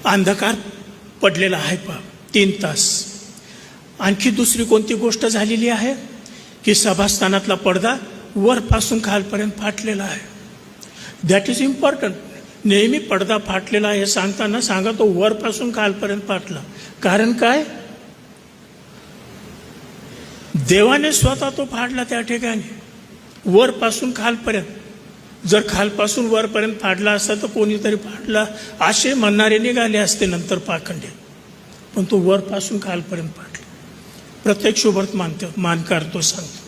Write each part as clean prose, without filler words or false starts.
अंधकार पडलेला आहे 3 तास. आणखी दुसरी कोणती गोष्ट झालेली आहे की सभास्थानातला पडदा वरपासून खालपर्यंत फाटलेला आहे. That is important. नेहमी पडदा फाटलेला आहे सांगताना सांगा तो वरपासून खालपर्यंत फाटला. कारण काय? देवाने स्वतः तो फाडला त्या ठिकाणी वरपासून खालपर्यंत. जर खालपासून वरपर्यंत फाडला असता तर कोणीतरी फाडला असे म्हणणारे निघाले असते नंतर पाखंडे. पण तो वरपासून खालपर्यंत फाडला. प्रत्येक शुभवर्त मानकार तो सांगतो.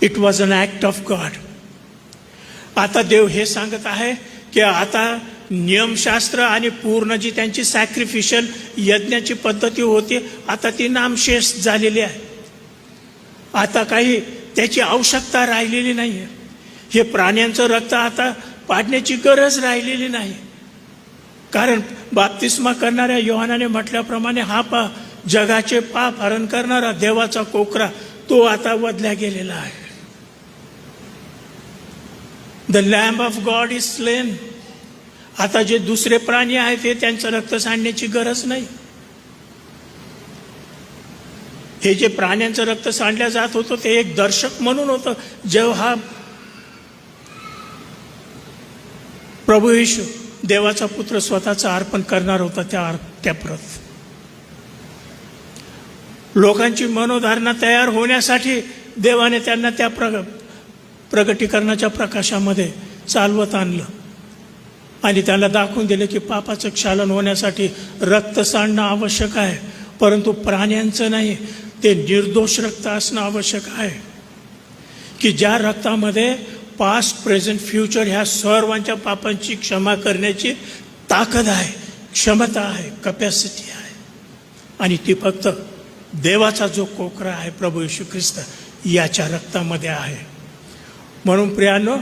It was an act of God. आता देव हे सांगत आहे की आता नियमशास्त्र आणि पूर्ण जी त्यांची सॅक्रिफिशियल यज्ञाची पद्धती होती आता ती नामशेष झालेली आहे. आता काही त्याची आवश्यकता राहिलेली नाही आहे. हे प्राण्यांचं रक्त आता पाडण्याची गरज राहिलेली नाही. कारण बाप्तिस्मा करणाऱ्या योहानाने म्हटल्याप्रमाणे हा जगाचे पाप हरण करणारा देवाचा कोकरा तो आता वधल्या गेलेला आहे. The lamb of God is slain. आता जे दुसरे प्राणी आहेत ते त्यांचं रक्त सांडण्याची गरज नाही. हे जे प्राण्यांचं रक्त सांडलं जात होतं ते एक दर्शक म्हणून होतं. जेव्हा प्रभू येशू देवाचा पुत्र स्वतःचं अर्पण करणार होता त्या प्रत लोकांची मनोधारणा तयार होण्यासाठी देवाने त्यांना त्या प्रगटीकरणाच्या प्रकाशामध्ये चालवत आणलं आणि त्याला दाखवून दिले की पापाचं क्षालन होण्यासाठी रक्त सांडणं आवश्यक आहे. परंतु प्राण्यांचं नाही, ते निर्दोष रक्त असणं आवश्यक आहे की ज्या रक्तामध्ये पास्ट प्रेझेंट फ्युचर ह्या सर्वांच्या पापांची क्षमा करण्याची ताकद आहे, क्षमता आहे, कपॅसिटी आहे. आणि ती फक्त देवाचा जो कोकरा आहे प्रभू येशू ख्रिस्त याच्या रक्तामध्ये आहे. म्हणून प्रियानो,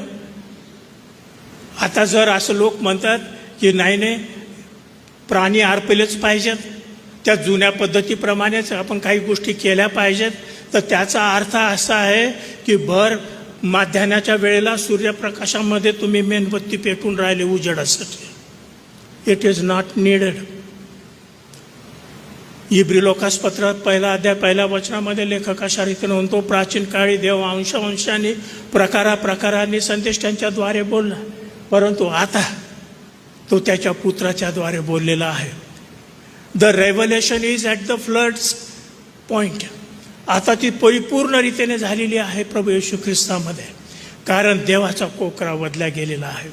आता जर असं लोक म्हणतात की नाही प्राणी अर्पलेच पाहिजेत, त्या जुन्या पद्धतीप्रमाणेच आपण काही गोष्टी केल्या पाहिजेत, तर त्याचा अर्थ असा आहे की भर माध्यान्हाच्या वेळेला सूर्यप्रकाशामध्ये तुम्ही मेणबत्ती पेटून राहिले उजेडासाठी. It is not needed. इब्री लोकासपत्रात 1 अध्याय 1 वचनामध्ये लेखक अशा रीतीने म्हणतो, प्राचीन काळी देव अंशांनी प्रकारांनी संदेश त्यांच्याद्वारे बोलला, परंतु आता तो त्याच्या पुत्राच्या द्वारे बोललेला आहे. The revelation is at the floods point. आता ती परिपूर्ण रीतीने झालेली आहे प्रभू येशू ख्रिस्तामध्ये, कारण देवाचा कोकरा वधला गेलेला आहे.